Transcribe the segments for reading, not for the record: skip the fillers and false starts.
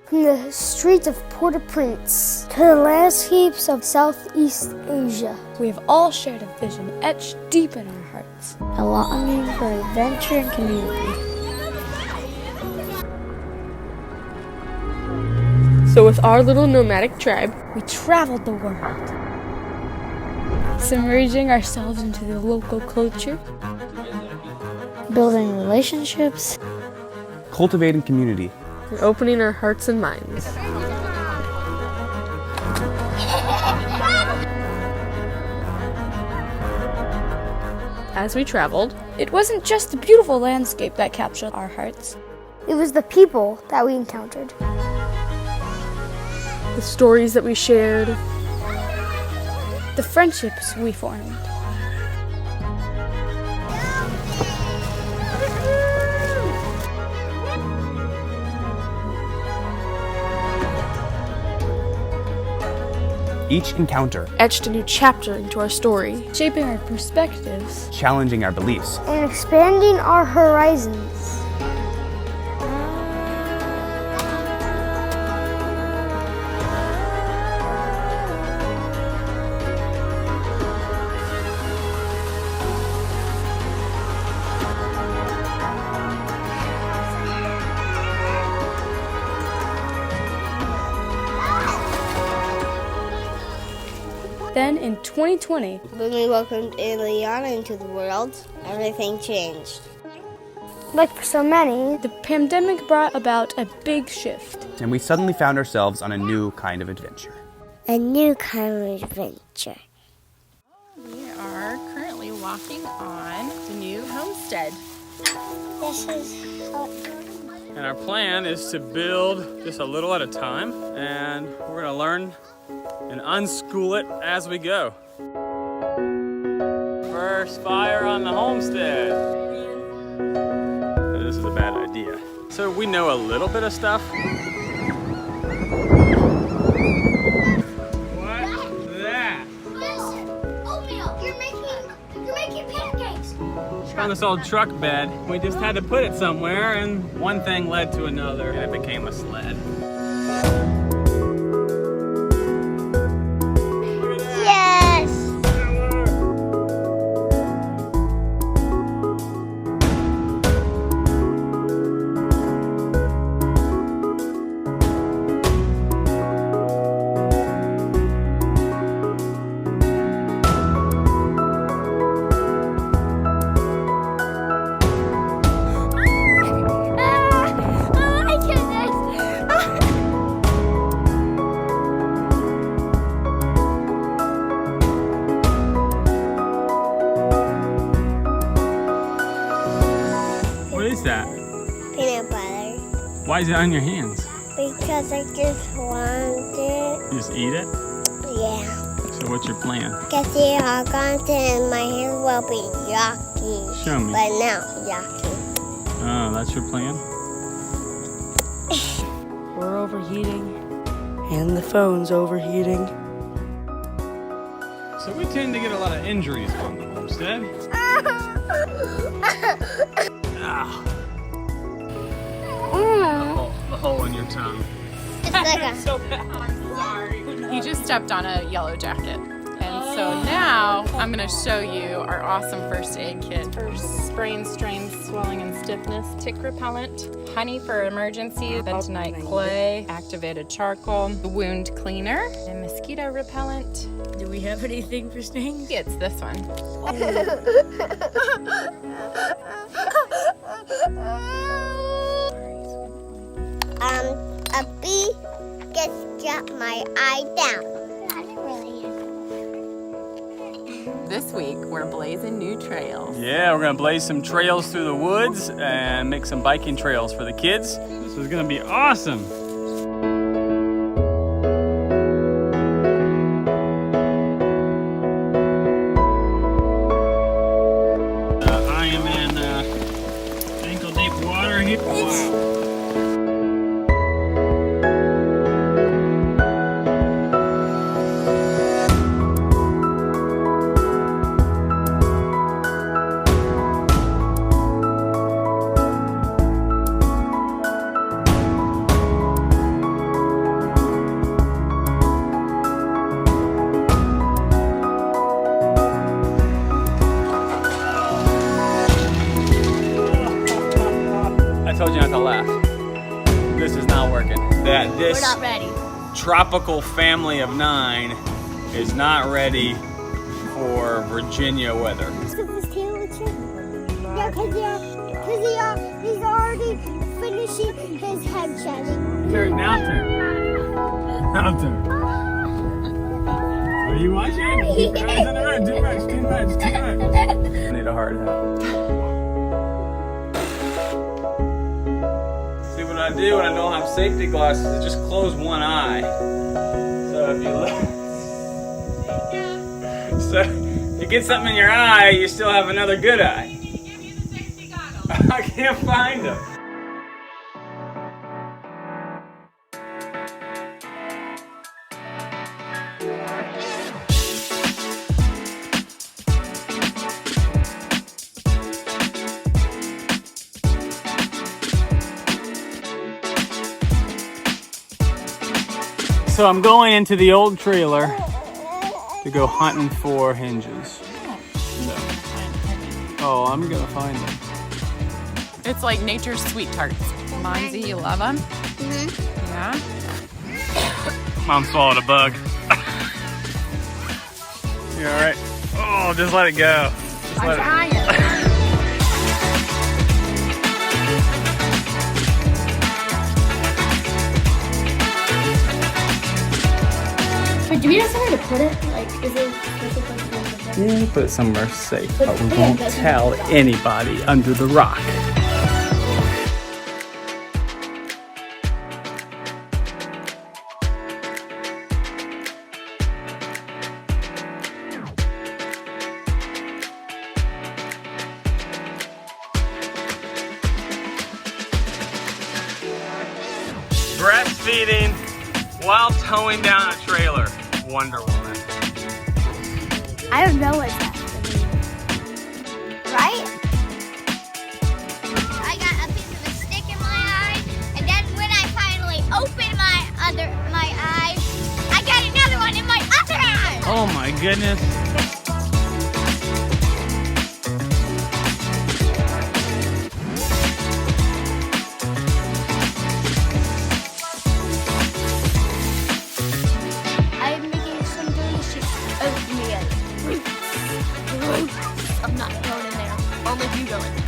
From the streets of Port-au-Prince to the landscapes of Southeast Asia, we have all shared a vision etched deep in our hearts. a longing for adventure and community. So with our little nomadic tribe, we traveled the world, submerging ourselves into the local culture, Building relationships, cultivating community, and opening our hearts and minds. As we traveled, it wasn't just the beautiful landscape that captured our hearts. it was the people that we encountered. The stories that we shared, the friendships we formed. each encounter Etched a new chapter into our story, shaping our perspectives. challenging our beliefs. And expanding our horizons. Then in 2020, When we welcomed Ileana into the world, everything changed. Like for so many, the pandemic brought about a big shift. And we suddenly found ourselves on a new kind of adventure. A new kind of adventure. We are currently walking on the new homestead. This is And our plan is to build just a little at a time, and we're gonna learn and unschool it as we go. First fire on the homestead. This is a bad idea. So we know a little bit of stuff. What's that? oatmeal. You're making pancakes. Found this old truck bed. We just had to put it somewhere, and one thing led to another, and it became a sled. Yes. What is that? Peanut butter. Why is it on your hands? Because I just want it. You just eat it? Yeah. So what's your plan? Get the hog on it and my hair will be yucky. Show me. But now yucky. Oh, that's your plan? We're overheating, and the phone's overheating. So we tend to get a lot of injuries on the homestead. Ah. The hole in your tongue. It's like a So bad. You just stepped on a yellow jacket. And so now I'm going to show you our awesome first aid kit for sprains, strains, swelling, and stiffness. Tick repellent, honey for emergency, bentonite clay, activated charcoal, wound cleaner, and mosquito repellent. Do we have anything for stings? It's this one. a bee just got my eye down. I didn't really. This week, we're blazing new trails. Yeah, we're gonna blaze some trails through the woods and make some biking trails for the kids. This is gonna be awesome. I am in ankle deep water here. this is not working. That this We're not ready. tropical family of 9 is not ready for Virginia weather. Yeah, because he's already finishing his head shedding. Turn, now turn. Now turn. Are you watching? Keep your eyes on the road. Too much, too much, too much. I need a hard hat. See what I do when I don't have safety glasses is just close one eye. So if you look, so if you get something in your eye, you still have another good eye. I can't find them. So I'm going into the old trailer to go hunting for hinges. So, oh, I'm gonna find them. It's like nature's sweet tarts. Monzie, you love them? Mm-hmm. Yeah? Mom swallowed a bug. You alright? Oh, just let it go. Just let it. Wait, do we have somewhere to put it? Like, is it special place to put it? Yeah, put it somewhere safe, but we won't tell anybody under the rock. Breastfeeding while towing down a trailer. Wonder Woman. I don't know what that means. Right? I got a piece of a stick in my eye, and then when I finally opened my eye, I got another one in my other eye! Oh my goodness. I'm making some delicious oatmeal. I'm not going in there. Only if you go in there.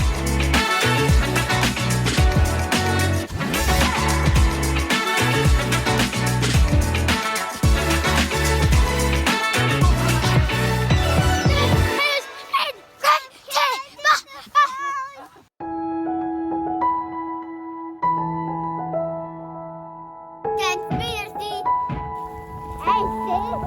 Conspiracy. Hey, sis.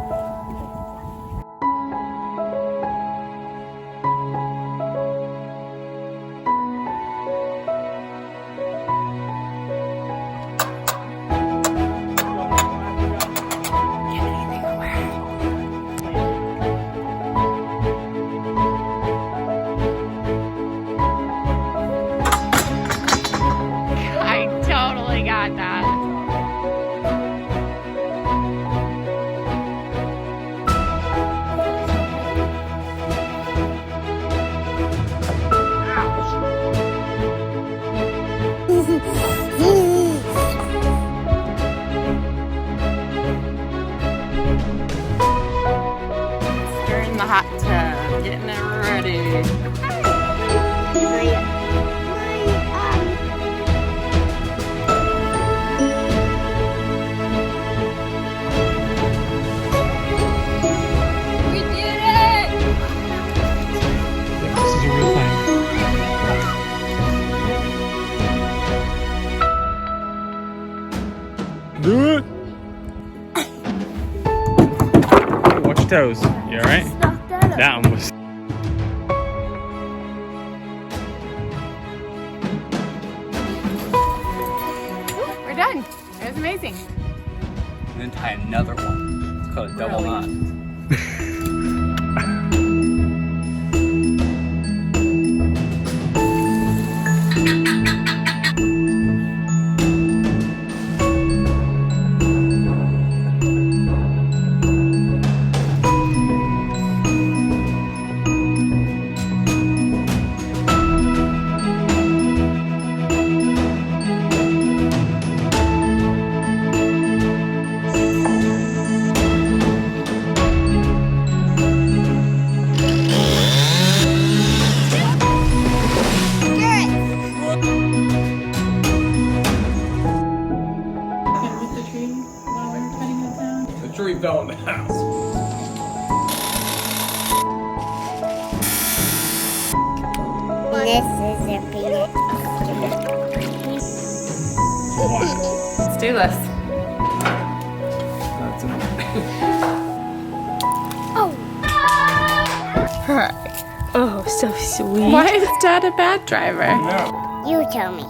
I totally got that. Stirring the hot tub, getting it ready. We did it! This is a real thing. Do it. Watch your toes. You alright? That one was. We're done. It was amazing. And then tie another one. It's called a double knot. after he fell in the house. This is a peanut. Let's do this. Oh, so sweet. Why is Dad a bad driver? You tell me.